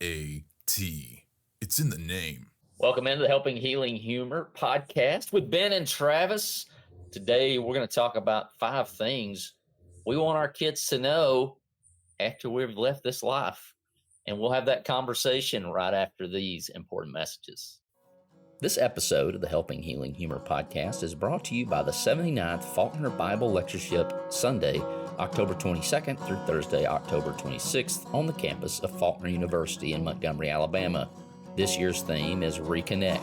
F-A-T. It's in the name. Welcome into the Helping Healing Humor podcast with Ben and Travis. Today, we're going to talk about 5 things we want our kids to know after we've left this life. And we'll have that conversation right after these important messages. This episode of the Helping Healing Humor podcast is brought to you by the 79th Faulkner Bible Lectureship Sunday, October 22nd through Thursday, October 26th on the campus of Faulkner University in Montgomery, Alabama. This year's theme is Reconnect.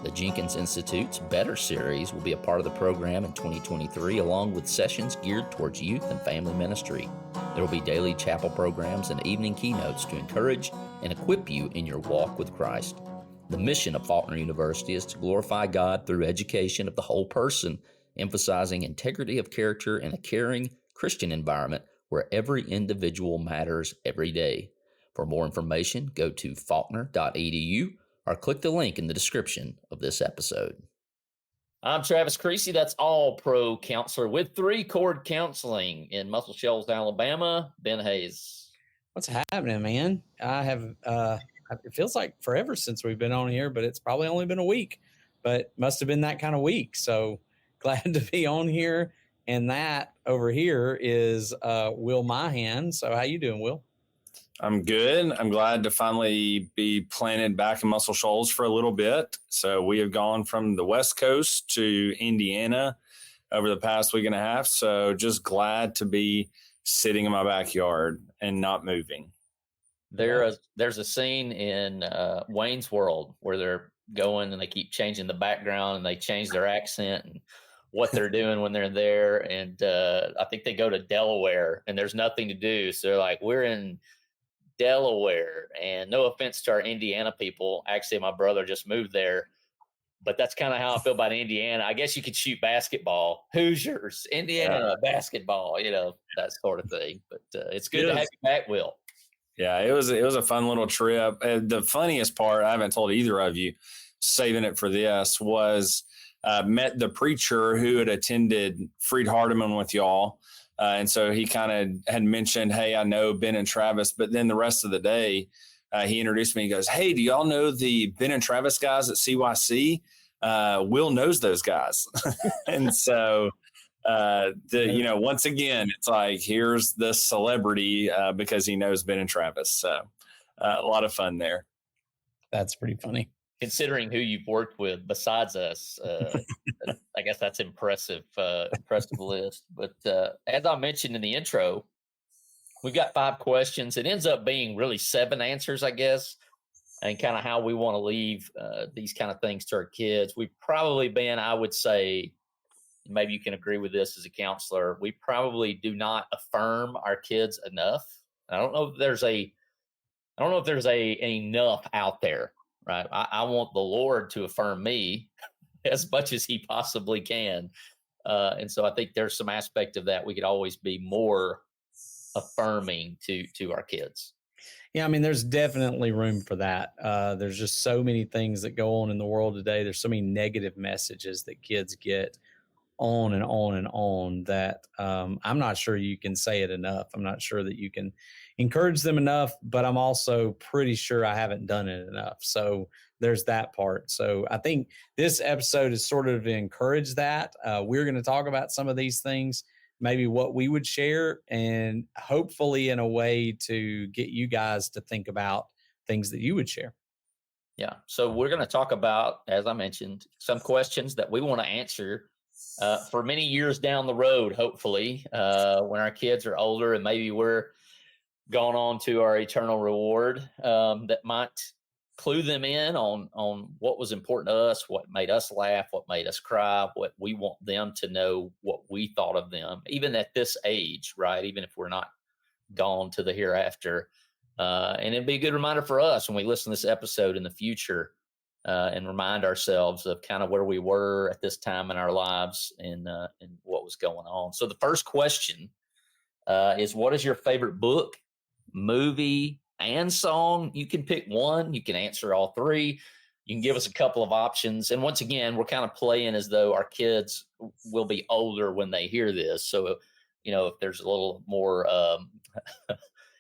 The Jenkins Institute's Better series will be a part of the program in 2023, along with sessions geared towards youth and family ministry. There will be daily chapel programs and evening keynotes to encourage and equip you in your walk with Christ. The mission of Faulkner University is to glorify God through education of the whole person, emphasizing integrity of character in a caring Christian environment where every individual matters every day. For more information, go to faulkner.edu or click the link in the description of this episode. I'm Travis Creasy. That's All-Pro Counselor with 3-Chord Counseling in Muscle Shoals, Alabama. Ben Hayes. What's happening, man? I have, it feels like forever since we've been on here, but it's probably only been a week, but must have been that kind of week. So glad to be on here. And that over here is Will Mahan. So how you doing, Will? I'm good. I'm glad to finally be planted back in Muscle Shoals for a little bit. So we have gone from the West Coast to Indiana over the past week and a half. So just glad to be sitting in my backyard and not moving. There's a scene in Wayne's World where they're going and they keep changing the background and they change their accent and what they're doing when they're there. And I think they go to Delaware and there's nothing to do. So they're like, we're in Delaware, and no offense to our Indiana people. Actually, my brother just moved there, but that's kind of how I feel about Indiana. I guess you could shoot basketball. Hoosiers, Indiana, basketball, that sort of thing. But it's good to have you back, Will. Yeah, it was a fun little trip. The funniest part, I haven't told either of you, saving it for this, was met the preacher who had attended Freed Hardeman with y'all. And so he kind of had mentioned, hey, I know Ben and Travis. But then the rest of the day, he introduced me. He goes, hey, do y'all know the Ben and Travis guys at CYC? Will knows those guys. And so, once again, it's like, here's the celebrity because he knows Ben and Travis. So a lot of fun there. That's pretty funny. Considering who you've worked with besides us, I guess that's impressive list. But as I mentioned in the intro, we've got 5 questions. It ends up being really 7 answers, I guess, and kind of how we want to leave these kind of things to our kids. We've probably been, I would say, maybe you can agree with this as a counselor, we probably do not affirm our kids enough. I don't know if there's enough out there. Right. I want the Lord to affirm me as much as he possibly can. And so I think there's some aspect of that. We could always be more affirming to our kids. Yeah, I mean, there's definitely room for that. There's just so many things that go on in the world today. There's so many negative messages that kids get on and on and on that I'm not sure you can say it enough. I'm not sure that you can encourage them enough, but I'm also pretty sure I haven't done it enough. So there's that part. So I think this episode is sort of to encourage that. We're going to talk about some of these things, maybe what we would share, and hopefully in a way to get you guys to think about things that you would share. Yeah. So we're going to talk about, as I mentioned, some questions that we want to answer for many years down the road, hopefully, when our kids are older and maybe we're gone on to our eternal reward, that might clue them in on what was important to us, what made us laugh, what made us cry, what we want them to know, what we thought of them, even at this age, right? Even if we're not gone to the hereafter. And it'd be a good reminder for us when we listen to this episode in the future, and remind ourselves of kind of where we were at this time in our lives and what was going on. So the first question is, what is your favorite book, movie, and song? You can pick one. You can answer all 3. You can give us a couple of options. And once again, we're kind of playing as though our kids will be older when they hear this. So, if there's a little more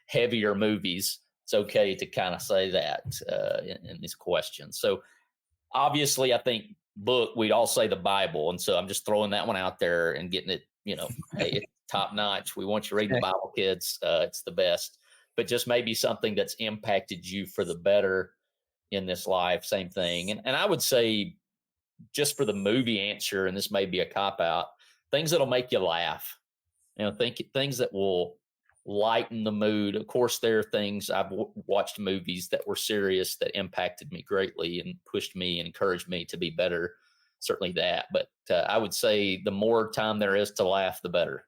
heavier movies, it's okay to kind of say that in these questions. So obviously, I think book, we'd all say the Bible. And so I'm just throwing that one out there and getting it, hey, it's top notch. We want you reading the Bible, kids. It's the best. But just maybe something that's impacted you for the better in this life, same thing. And I would say, just for the movie answer, and this may be a cop out, things that'll make you laugh. Things that will lighten the mood. Of course, there are things I've watched movies that were serious that impacted me greatly and pushed me and encouraged me to be better. Certainly that. But I would say the more time there is to laugh, the better.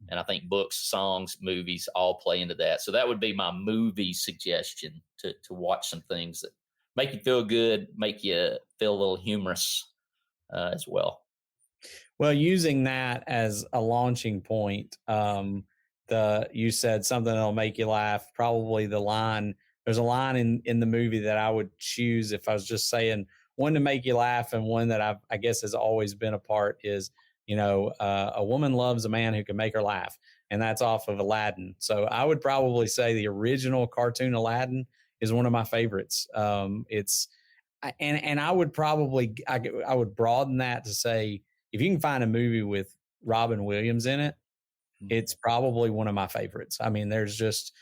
And I think books, songs, movies all play into that. So that would be my movie suggestion, to watch some things that make you feel good, make you feel a little humorous as well. Well, using that as a launching point, you said something that'll make you laugh. Probably there's a line in the movie that I would choose if I was just saying one to make you laugh, and one that I guess has always been a part is, a woman loves a man who can make her laugh, and that's off of Aladdin. So I would probably say the original cartoon Aladdin is one of my favorites. And I would probably, I would broaden that to say, if you can find a movie with Robin Williams in it, it's probably one of my favorites. I mean, there's just,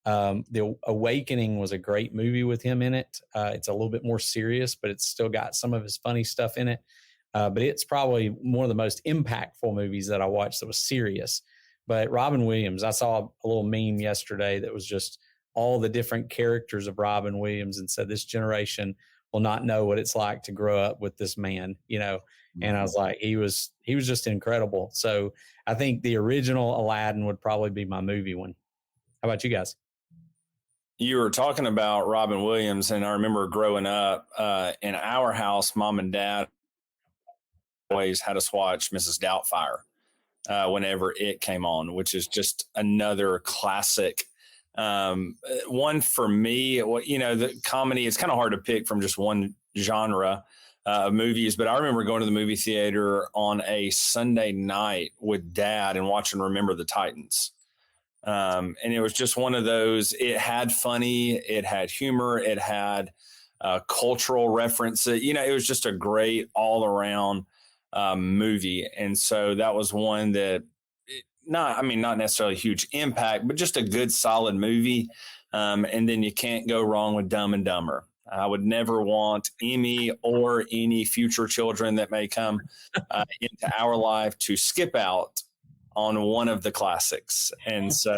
The Awakening was a great movie with him in it. It's a little bit more serious, but it's still got some of his funny stuff in it. But it's probably one of the most impactful movies that I watched that was serious. But Robin Williams, I saw a little meme yesterday that was just all the different characters of Robin Williams, and said this generation will not know what it's like to grow up with this man, And I was like, he was just incredible. So I think the original Aladdin would probably be my movie one. How about you guys? You were talking about Robin Williams, and I remember growing up in our house, mom and dad always had us watch Mrs. Doubtfire whenever it came on, which is just another classic. One for me, the comedy, it's kind of hard to pick from just one genre of movies, but I remember going to the movie theater on a Sunday night with dad and watching Remember the Titans. And it was just one of those, it had funny, it had humor, it had cultural references. It was just a great all around movie. And so that was one that, not necessarily a huge impact, but just a good solid movie. And then you can't go wrong with Dumb and Dumber. I would never want Amy or any future children that may come into our life to skip out on one of the classics. And so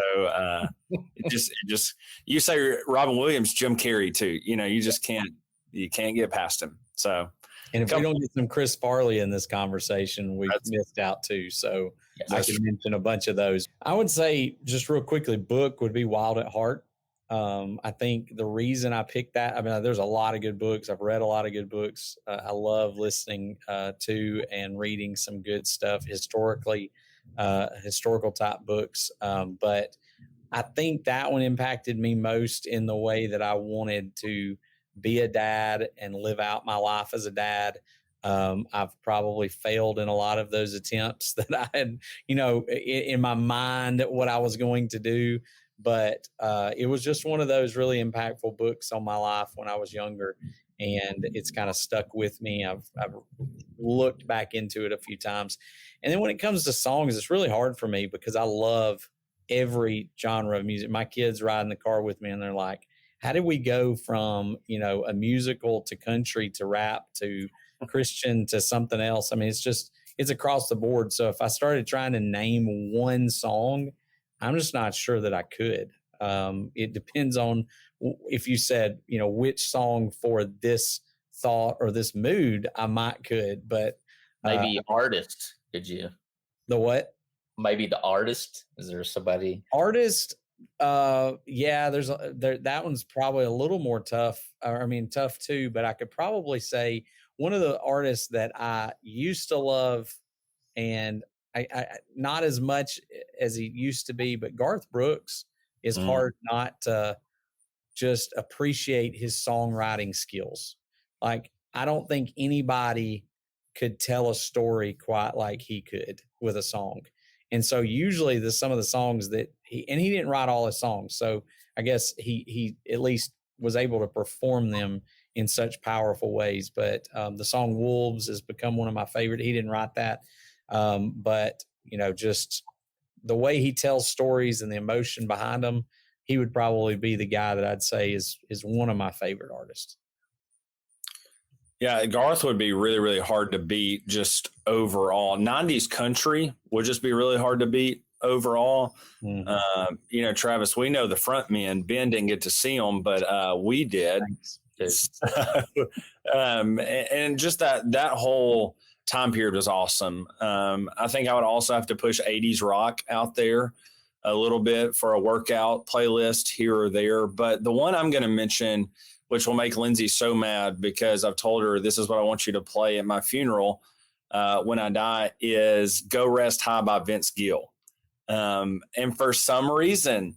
it just you say Robin Williams, Jim Carrey too. You just can't get past him. So, and if we don't get some Chris Farley in this conversation, we've missed out too. So I can mention a bunch of those. I would say, just real quickly, book would be Wild at Heart. I think the reason I picked that, there's a lot of good books. I've read a lot of good books. I love listening to and reading some good stuff, historical type books. But I think that one impacted me most in the way that I wanted to be a dad and live out my life as a dad. I've probably failed in a lot of those attempts that I had, in my mind what I was going to do. But it was just one of those really impactful books on my life when I was younger, and it's kind of stuck with me. I've looked back into it a few times. And then when it comes to songs, it's really hard for me because I love every genre of music. My kids ride in the car with me and they're like, how did we go from, a musical to country to rap to Christian to something else? It's across the board. So if I started trying to name one song, I'm just not sure that I could. It depends on if you said, which song for this thought or this mood, I might could, but maybe artist. Could you? The what? Maybe the artist. Is there somebody? Artist. Yeah, that one's probably a little more tough. Tough too, but I could probably say one of the artists that I used to love, and I not as much as he used to be, but Garth Brooks is hard not to just appreciate his songwriting skills. Like, I don't think anybody could tell a story quite like he could with a song. And so usually some of the songs that he didn't write all his songs. So I guess he at least was able to perform them in such powerful ways. But the song Wolves has become one of my favorite. He didn't write that. But, just the way he tells stories and the emotion behind them, he would probably be the guy that I'd say is one of my favorite artists. Yeah, Garth would be really, really hard to beat just overall. 90s country would just be really hard to beat overall. Mm-hmm. Travis, we know the front men. Ben didn't get to see them, but we did. And just that whole time period was awesome. I think I would also have to push 80s rock out there a little bit for a workout playlist here or there. But the one I'm going to mention, which will make Lindsay so mad because I've told her this is what I want you to play at my funeral when I die, is Go Rest High by Vince Gill. And for some reason,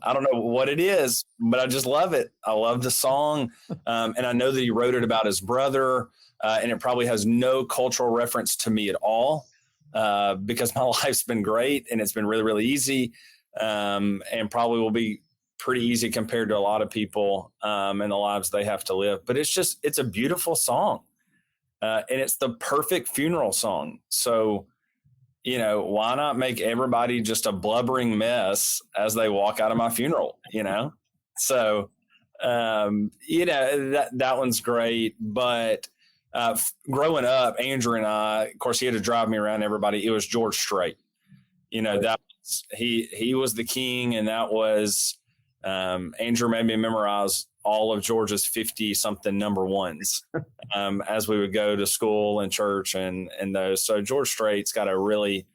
I don't know what it is, but I just love it. I love the song. And I know that he wrote it about his brother, and it probably has no cultural reference to me at all because my life's been great and it's been really, really easy, and probably will be pretty easy compared to a lot of people and the lives they have to live. But it's a beautiful song, and it's the perfect funeral song. So, why not make everybody just a blubbering mess as they walk out of my funeral, So, that one's great. But growing up, Andrew and I, of course, he had to drive me around everybody. It was George Strait. That was, he was the king, and that was Andrew made me memorize all of George's 50-something number ones as we would go to school and church and those. So George Strait's got a really,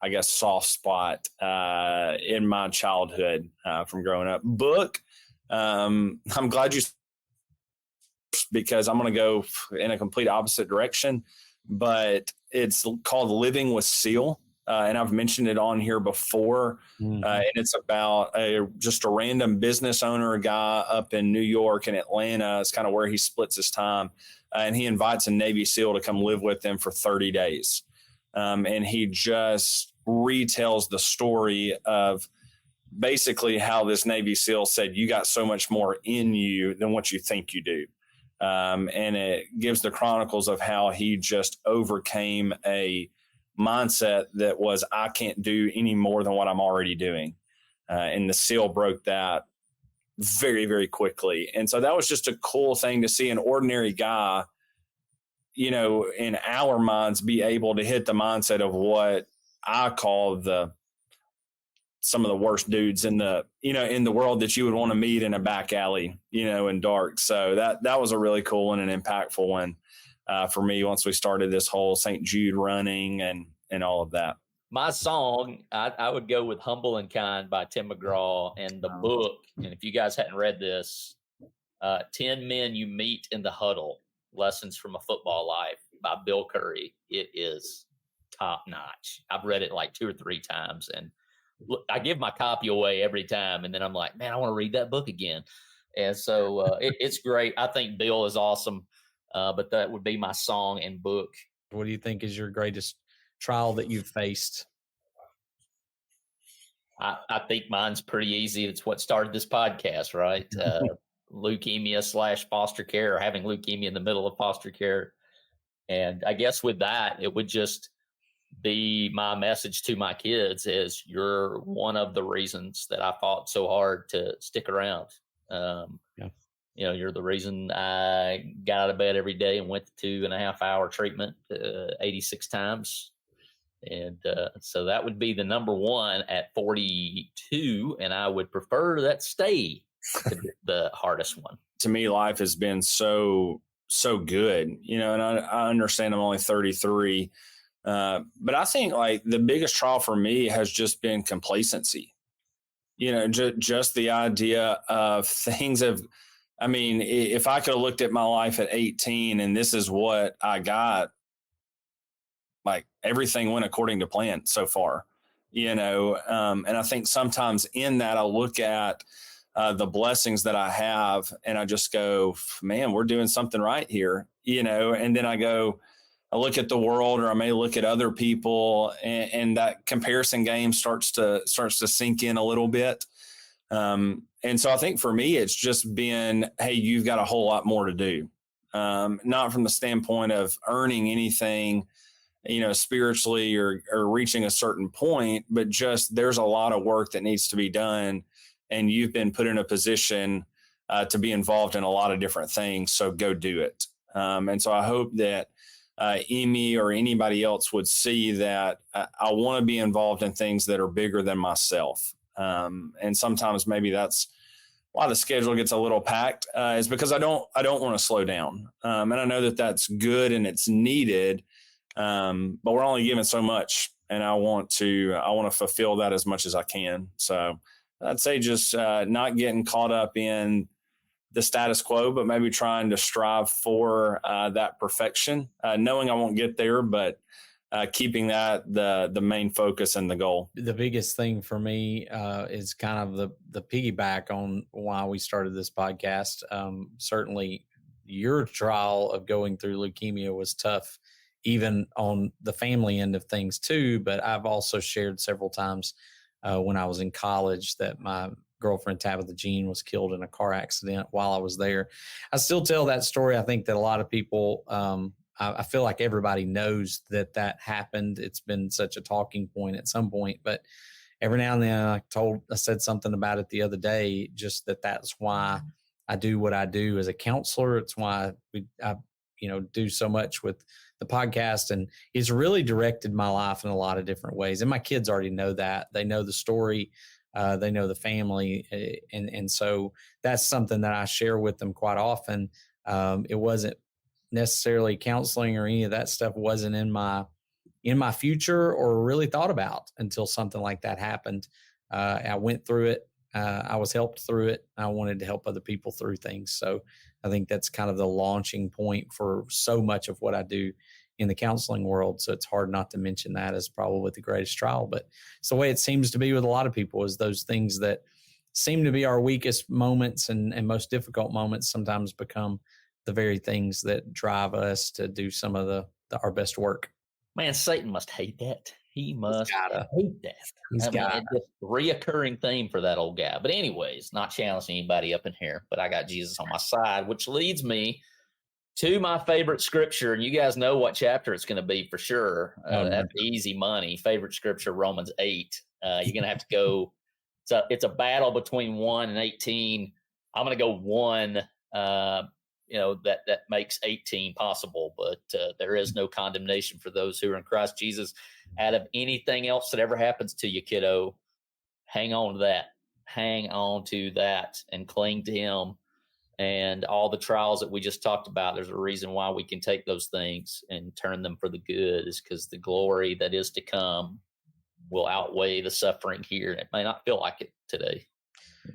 I guess, soft spot in my childhood from growing up. Book, I'm glad you, because I'm going to go in a complete opposite direction, but it's called Living with Seal. And I've mentioned it on here before. Mm-hmm. And it's about just a random business owner, a guy up in New York and Atlanta. It's kind of where he splits his time. And he invites a Navy SEAL to come live with him for 30 days. And he just retells the story of basically how this Navy SEAL said, you got so much more in you than what you think you do. And it gives the chronicles of how he just overcame a mindset that was, I can't do any more than what I'm already doing. And the SEAL broke that very, very quickly. And so that was just a cool thing to see an ordinary guy, in our minds be able to hit the mindset of what I call some of the worst dudes in the world that you would want to meet in a back alley, in dark. So that was a really cool and an impactful one. For me, once we started this whole St. Jude running and all of that. My song, I would go with Humble and Kind by Tim McGraw, and the book. And if you guys hadn't read this, 10 Men You Meet in the Huddle, Lessons from a Football Life by Bill Curry. It is top notch. I've read it like 2 or 3 times, and I give my copy away every time. And then I'm like, man, I want to read that book again. And so it's great. I think Bill is awesome. But that would be my song and book. What do you think is your greatest trial that you've faced? I think mine's pretty easy. It's what started this podcast, right? Leukemia / foster care, or having leukemia in the middle of foster care. And I guess with that, it would just be my message to my kids is you're one of the reasons that I fought so hard to stick around. You're the reason I got out of bed every day and went to 2.5-hour treatment 86 times. And so that would be the number one at 42. And I would prefer that stay the hardest one. To me, life has been so good, and I understand I'm only 33. But I think like the biggest trial for me has just been complacency, just the idea of things have, if I could have looked at my life at 18 and this is what I got, like everything went according to plan so far, and I think sometimes in that I look at the blessings that I have and I just go, man, we're doing something right here, and then I look at the world, or I may look at other people, and that comparison game starts to sink in a little bit. And so I think for me, it's just been, hey, you've got a whole lot more to do. Not from the standpoint of earning anything, spiritually or reaching a certain point, but just there's a lot of work that needs to be done. And you've been put in a position to be involved in a lot of different things. So go do it. And so I hope that Amy or anybody else would see that I want to be involved in things that are bigger than myself. And sometimes maybe that's why the schedule gets a little packed, is because I don't want to slow down. And I know that that's good and it's needed, but we're only given so much, and I want to fulfill that as much as I can. So I'd say just not getting caught up in the status quo, but maybe trying to strive for that perfection, knowing I won't get there, but keeping that the main focus and the goal. The biggest thing for me is kind of the piggyback on why we started this podcast. Certainly your trial of going through leukemia was tough, even on the family end of things too. But I've also shared several times when I was in college that my girlfriend Tabitha Jean was killed in a car accident while I was there. I still tell that story. I think that a lot of people, I feel like everybody knows that happened. It's been such a talking point at some point, but every now and then I said something about it the other day, just that's why I do what I do as a counselor. It's why I do so much with the podcast, and it's really directed my life in a lot of different ways. And my kids already know that. They know the story. They know the family. And so that's something that I share with them quite often. It wasn't necessarily counseling or any of that stuff wasn't in my future or really thought about until something like that happened. I went through it. I was helped through it. I wanted to help other people through things. So I think that's kind of the launching point for so much of what I do in the counseling world. So it's hard not to mention that as probably the greatest trial, but it's the way it seems to be with a lot of people, is those things that seem to be our weakest moments and most difficult moments sometimes become the very things that drive us to do some of our best work. Man, Satan must hate that. He must hate that. It's just a reoccurring theme for that old guy. But anyways, not challenging anybody up in here, but I got Jesus on my side, which leads me to my favorite scripture. And you guys know what chapter it's going to be for sure. That's easy money. Favorite scripture, Romans 8. You're going to have to go. It's a battle between 1 and 18. I'm going to go 1. That makes 18 possible, but there is no condemnation for those who are in Christ Jesus. Out of anything else that ever happens to you, kiddo, hang on to that. Hang on to that and cling to him. And all the trials that we just talked about, there's a reason why we can take those things and turn them for the good, is because the glory that is to come will outweigh the suffering here. And it may not feel like it today.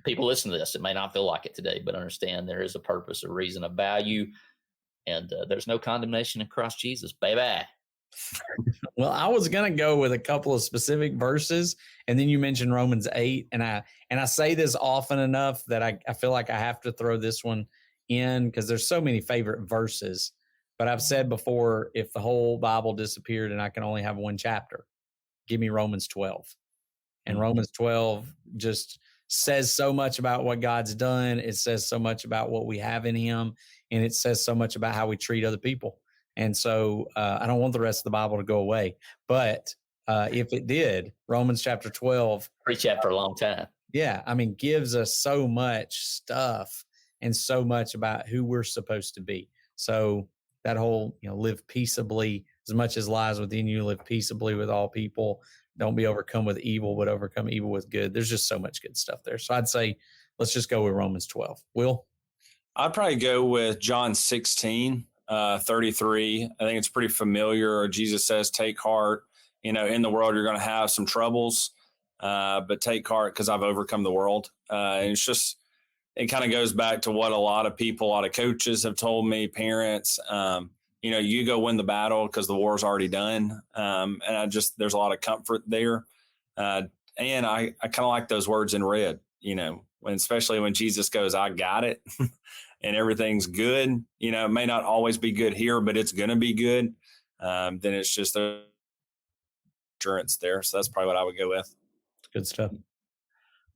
People listen to this, it may not feel like it today, but understand there is a purpose, a reason, a value, and there's no condemnation in Christ Jesus, baby. Well, I was going to go with a couple of specific verses, and then you mentioned Romans 8, and I say this often enough that I feel like I have to throw this one in because there's so many favorite verses. But I've said before, if the whole Bible disappeared and I can only have one chapter, give me Romans 12. And Romans 12 just says so much about what God's done. It says so much about what we have in him, and it says so much about how we treat other people. And so I don't want the rest of the Bible to go away. But if it did, Romans chapter 12. Preach that for a long time. Yeah. I mean, gives us so much stuff and so much about who we're supposed to be. So that whole, live peaceably, as much as lies within you, live peaceably with all people. Don't be overcome with evil, but overcome evil with good. There's just so much good stuff there. So I'd say, let's just go with Romans 12. Will? I'd probably go with John 16. 33. I think it's pretty familiar. Jesus says, take heart, in the world, you're going to have some troubles, but take heart because I've overcome the world. And it's just, it kind of goes back to what a lot of people, a lot of coaches have told me, parents, you go win the battle because the war's already done. And there's a lot of comfort there. And I kind of like those words in red, especially when Jesus goes, I got it. And everything's good, it may not always be good here, but it's going to be good. Then it's just the insurance there. So that's probably what I would go with. Good stuff.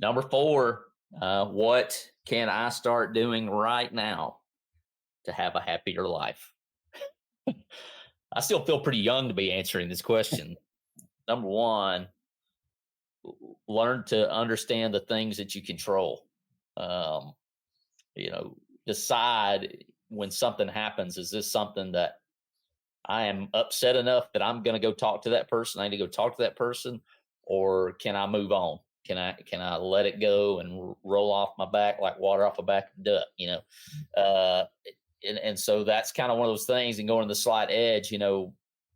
Number 4, What can I start doing right now to have a happier life? I still feel pretty young to be answering this question. Number one, learn to understand the things that you control. Um, decide when something happens, is this something that I am upset enough that I'm going to go talk to that person? I need to go talk to that person, or can I move on? Can I let it go and roll off my back like water off a back of a duck? Uh, and so that's kind of one of those things. And going to the slight edge,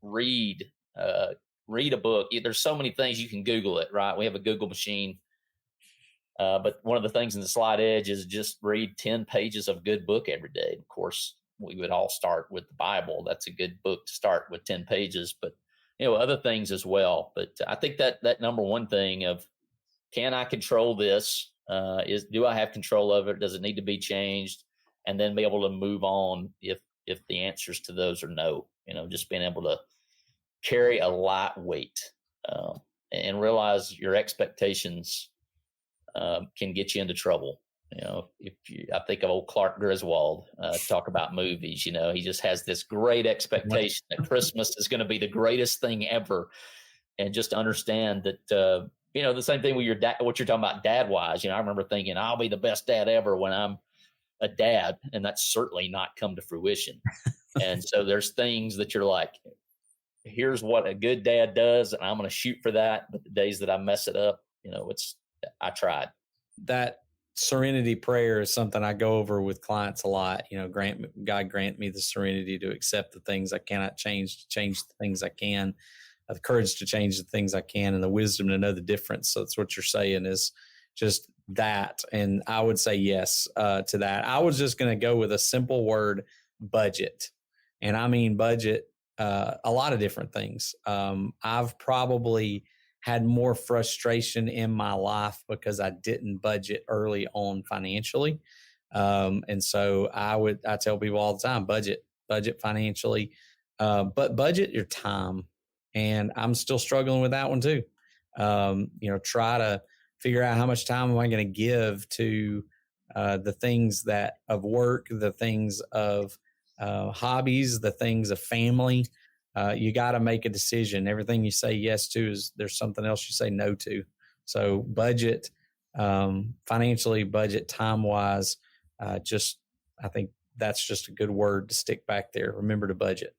read, uh, read a book. There's so many things you can Google it, right? We have a Google machine. But one of the things in the slight edge is just read 10 pages of a good book every day. Of course, we would all start with the Bible. That's a good book to start with, 10 pages, but other things as well. But I think that number one thing of, can I control this? Do I have control of it? Does it need to be changed? And then be able to move on if the answers to those are no. Just being able to carry a light weight and realize your expectations can get you into trouble. I think of old Clark Griswold talk about movies. He just has this great expectation that Christmas is going to be the greatest thing ever, and just understand that the same thing with your dad. What you're talking about, dad wise. I remember thinking I'll be the best dad ever when I'm a dad, and that's certainly not come to fruition. And so there's things that you're like, here's what a good dad does, and I'm going to shoot for that. But the days that I mess it up, I tried. That serenity prayer is something I go over with clients a lot. God grant me the serenity to accept the things I cannot change, to change the things I can, the courage to change the things I can, and the wisdom to know the difference. So that's what you're saying, is just that. And I would say yes to that. I was just going to go with a simple word: budget. And I mean budget, a lot of different things. I've probably had more frustration in my life because I didn't budget early on financially. And so I tell people all the time, budget financially, but budget your time. And I'm still struggling with that one too. Try to figure out how much time am I going to give to the things that of work, the things of hobbies, the things of family. You got to make a decision. Everything you say yes to, there's something else you say no to. So budget financially, budget time wise. I think that's just a good word to stick back there. Remember to budget.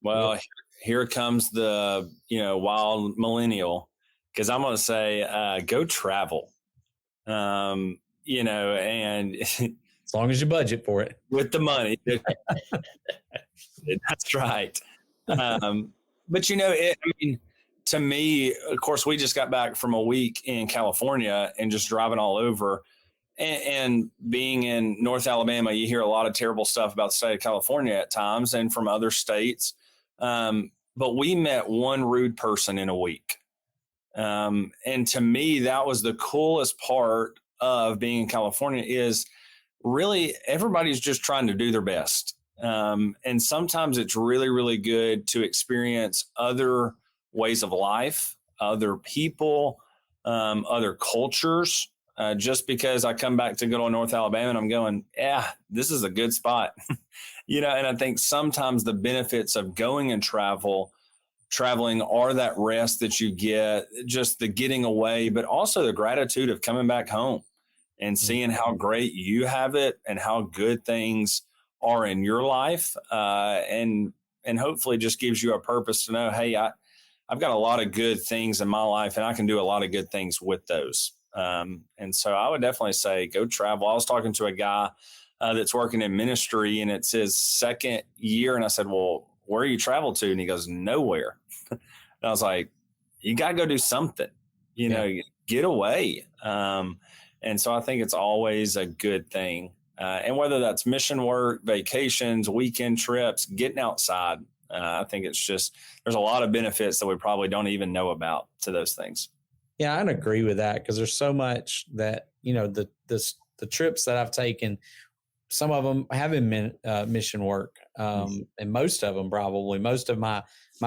Well, here comes the wild millennial, because I'm going to say go travel. And as long as you budget for it with the money. That's right. But to me, of course, we just got back from a week in California and just driving all over, and being in North Alabama, you hear a lot of terrible stuff about the state of California at times and from other states. But we met one rude person in a week. And to me, that was the coolest part of being in California, is really everybody's just trying to do their best. And sometimes it's really, really good to experience other ways of life, other people, other cultures. Just because I come back to good old North Alabama and I'm going, yeah, this is a good spot. And I think sometimes the benefits of going and traveling are that rest that you get, just the getting away, but also the gratitude of coming back home and seeing how great you have it and how good things are in your life. And hopefully just gives you a purpose to know, hey, I've got a lot of good things in my life and I can do a lot of good things with those. And so I would definitely say go travel. I was talking to a guy that's working in ministry, and it's his second year. And I said, well, where you travel to? And he goes, nowhere. And I was like, you got to go do something, get away. And so I think it's always a good thing. And whether that's mission work, vacations, weekend trips, getting outside, I think it's just, there's a lot of benefits that we probably don't even know about to those things. Yeah, I'd agree with that, because there's so much that, the trips that I've taken, some of them have been mission work, and most of them probably. Most of my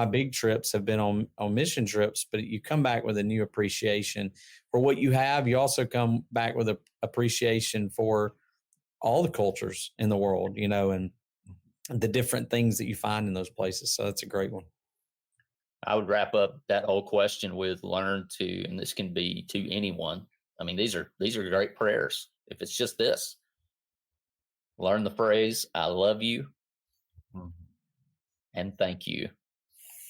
big trips have been on mission trips. But you come back with a new appreciation for what you have. You also come back with a appreciation for all the cultures in the world, and the different things that you find in those places. So that's a great one. I would wrap up that whole question with learn to, and this can be to anyone. I mean, these are great prayers. If it's just this, learn the phrase, I love you and thank you.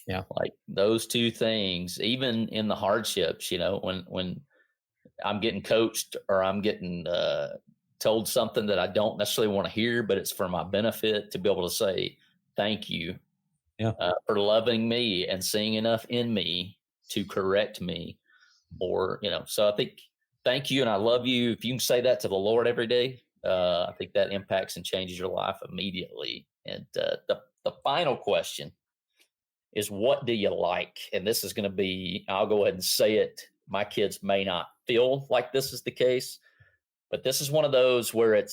Yeah. Like those two things, even in the hardships, when I'm getting coached or I'm getting told something that I don't necessarily want to hear, but it's for my benefit, to be able to say, thank you for loving me and seeing enough in me to correct me. Or, so I think thank you and I love you. If you can say that to the Lord every day, I think that impacts and changes your life immediately. And the final question is, what do you like? And this is going to be, I'll go ahead and say it. My kids may not feel like this is the case, but this is one of those where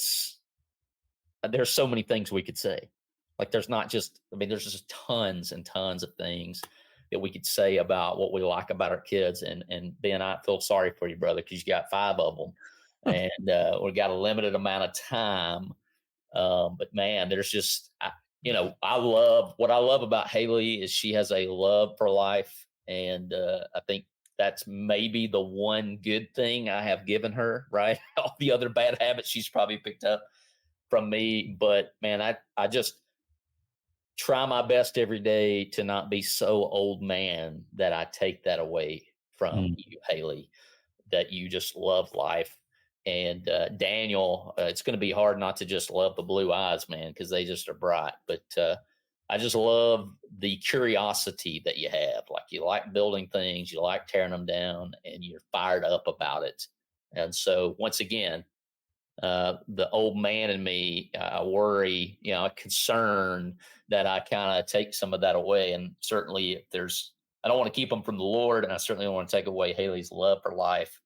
there's so many things we could say. Like there's there's just tons and tons of things that we could say about what we like about our kids. And Ben, I feel sorry for you, brother, because you got 5 of them and we've got a limited amount of time. But man, there's just, what I love about Haley is she has a love for life. And I think that's maybe the one good thing I have given her, right? All the other bad habits she's probably picked up from me. But man, I just try my best every day to not be so old man that I take that away from you, Haley, that you just love life. And Daniel, it's going to be hard not to just love the blue eyes, man, because they just are bright. But I just love the curiosity that you have. Like you like building things, you like tearing them down, and you're fired up about it. And so once again, the old man in me, I worry, concern that I kind of take some of that away. And certainly if I don't want to keep them from the Lord, and I certainly don't want to take away Haley's love for life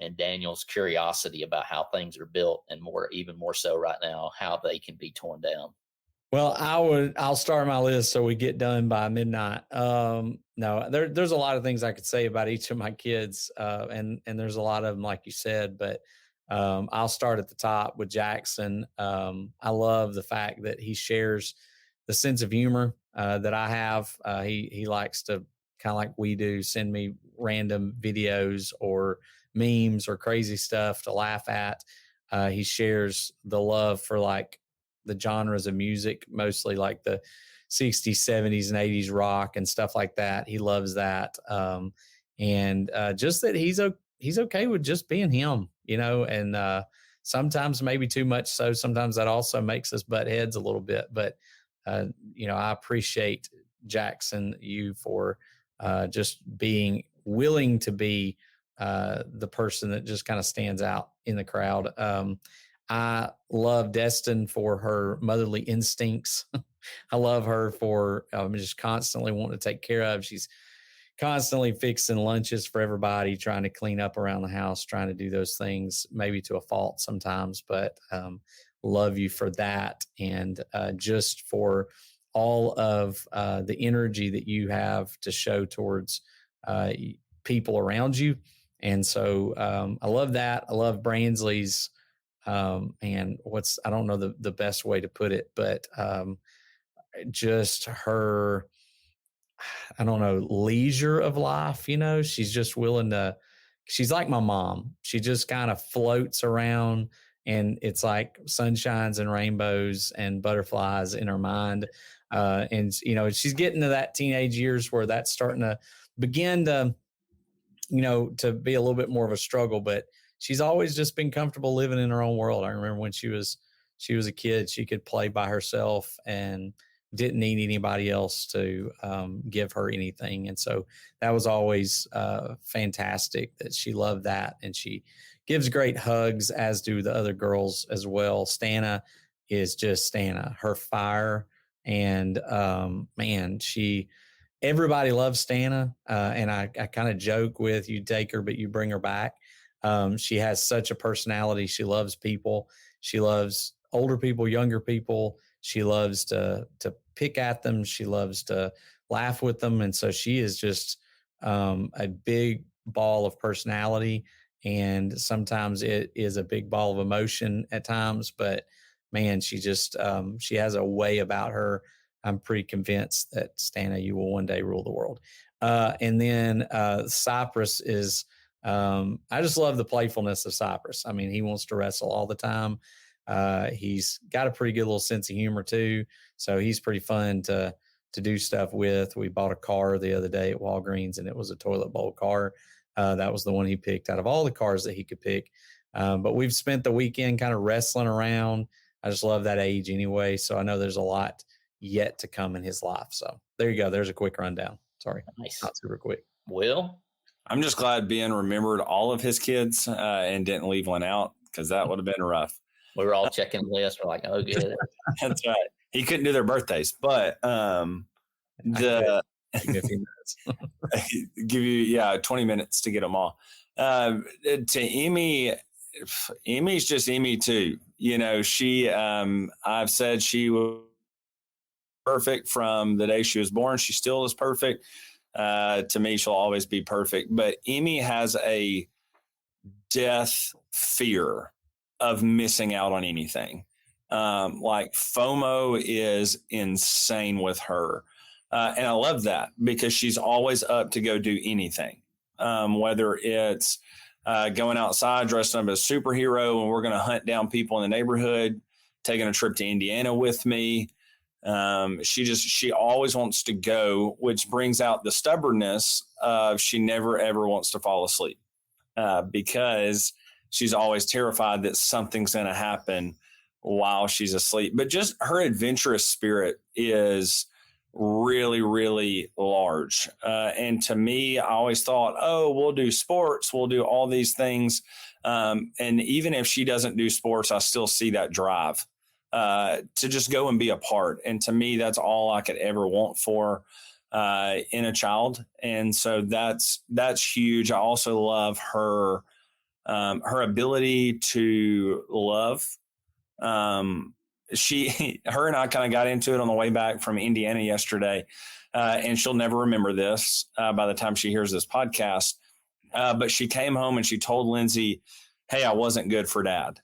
and Daniel's curiosity about how things are built, and even more so right now, how they can be torn down. Well, I'll start my list so we get done by midnight. No, there's a lot of things I could say about each of my kids. And there's a lot of them, like you said, but I'll start at the top with Jackson. I love the fact that he shares the sense of humor that I have. He likes to, kind of like we do, send me random videos or memes or crazy stuff to laugh at. He shares the love for like the genres of music, mostly like the 60s, 70s, and 80s rock and stuff like that. He loves that. And just that he's okay with just being him, and sometimes maybe too much so. Sometimes that also makes us butt heads a little bit. But, I appreciate Jackson, you for just being willing to be the person that just kind of stands out in the crowd. I love Destin for her motherly instincts. I love her for just constantly wanting to take care of. She's constantly fixing lunches for everybody, trying to clean up around the house, trying to do those things, maybe to a fault sometimes, but love you for that. And just for all of the energy that you have to show towards people around you. And so I love that. I love Bransley's and I don't know the best way to put it, but just her, I don't know, leisure of life. She's just she's like my mom. She just kind of floats around, and it's like sunshines and rainbows and butterflies in her mind. And she's getting to that teenage years where that's starting to begin to, to be a little bit more of a struggle, but she's always just been comfortable living in her own world. I remember when she was a kid, she could play by herself and didn't need anybody else to give her anything. And so that was always fantastic that she loved that. And she gives great hugs, as do the other girls as well. Stana is just Stana, her fire. And man, everybody loves Stana. And I kind of joke with, you take her, but you bring her back. She has such a personality. She loves people. She loves older people, younger people. She loves to pick at them. She loves to laugh with them. And so she is just a big ball of personality. And sometimes it is a big ball of emotion at times. But man, she just she has a way about her. I'm pretty convinced that Stana, you will one day rule the world. And then Cypress is, I just love the playfulness of Cypress. I mean, he wants to wrestle all the time. He's got a pretty good little sense of humor too. So he's pretty fun to do stuff with. We bought a car the other day at Walgreens, and it was a toilet bowl car. That was the one he picked out of all the cars that he could pick. But we've spent the weekend kind of wrestling around. I just love that age anyway. So I know there's a lot yet to come in his life. So there you go. There's a quick rundown. Sorry. Nice. Not super quick. Will? I'm just glad Ben remembered all of his kids and didn't leave one out, because that would have been rough. We were all checking the list. We're like, oh, good. That's right. He couldn't do their birthdays, but Give me a few minutes. give you 20 minutes to get them all. To Emmy, Emmy's just Emmy too. You know, she I've said she was perfect from the day she was born. She still is perfect. To me, she'll always be perfect. But Emmy has a death fear of missing out on anything. Like FOMO is insane with her. And I love that, because she's always up to go do anything, whether it's going outside dressed up as a superhero and we're going to hunt down people in the neighborhood, taking a trip to Indiana with me. She always wants to go, which brings out the stubbornness of she never, ever wants to fall asleep because she's always terrified that something's going to happen while she's asleep. But just her adventurous spirit is really, really large. And to me, I always thought, oh, we'll do sports, we'll do all these things. And even if she doesn't do sports, I still see that drive to just go and be a part. And to me, that's all I could ever want for in a child. And so that's huge. I also love her ability to love. Her and I kind of got into it on the way back from Indiana yesterday, and she'll never remember this by the time she hears this podcast. But she came home and she told Lindsay, "Hey, I wasn't good for Dad,"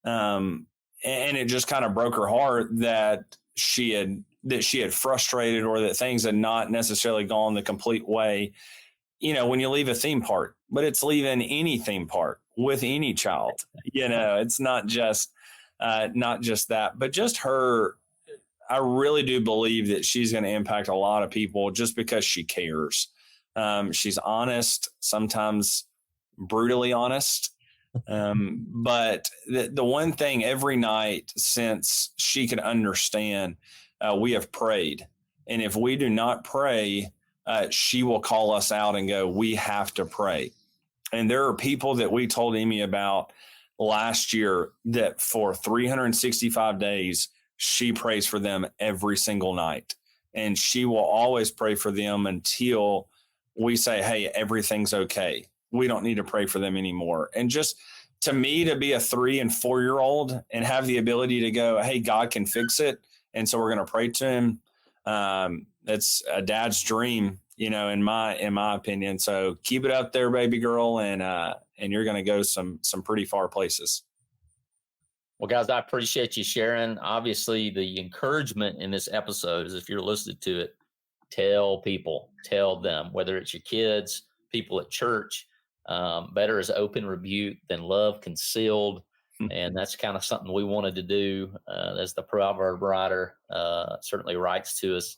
and it just kind of broke her heart that she had frustrated, or that things had not necessarily gone the complete way. You know, when you leave a theme park, but it's leaving any theme park with any child. You know, it's not just that, but just her. I really do believe that she's going to impact a lot of people just because she cares. She's honest, sometimes brutally honest. But the one thing every night since she could understand, we have prayed. And if we do not pray, she will call us out and go, we have to pray. And there are people that we told Amy about last year that for 365 days, she prays for them every single night. And she will always pray for them until we say, hey, everything's okay. We don't need to pray for them anymore. And just to me, to be a 3 and 4 year old and have the ability to go, hey, God can fix it. And so we're going to pray to him. That's a dad's dream, you know, in my opinion. So keep it up there, baby girl. And you're going to go some pretty far places. Well, guys, I appreciate you sharing. Obviously, the encouragement in this episode is, if you're listening to it, tell them, whether it's your kids, people at church, better is open rebuke than love concealed. And that's kind of something we wanted to do, as the proverb writer certainly writes to us.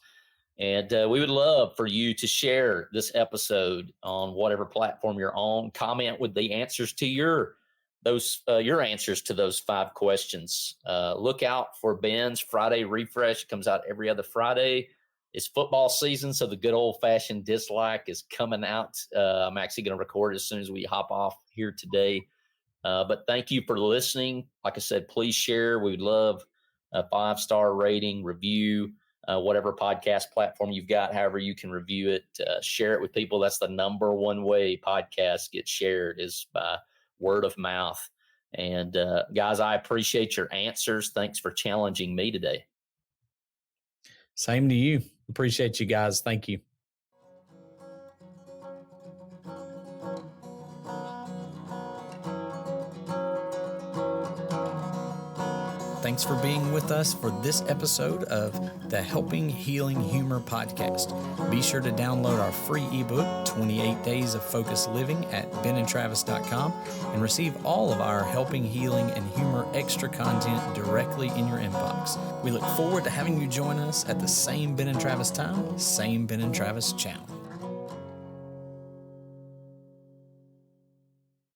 And we would love for you to share this episode on whatever platform you're on. Comment with the answers to your answers to those 5 questions. Look out for Ben's Friday Refresh. Comes out every other Friday. It's football season, so the good old-fashioned dislike is coming out. I'm actually going to record it as soon as we hop off here today. But thank you for listening. Like I said, please share. We would love a 5-star rating, review, whatever podcast platform you've got, however you can review it. Share it with people. That's the number one way podcasts get shared, is by word of mouth. And guys, I appreciate your answers. Thanks for challenging me today. Same to you. Appreciate you guys. Thank you. Thanks for being with us for this episode of the Helping Healing Humor podcast. Be sure to download our free ebook, 28 Days of Focused Living, at benandtravis.com and receive all of our Helping Healing and Humor extra content directly in your inbox. We look forward to having you join us at the same Ben and Travis time, same Ben and Travis channel.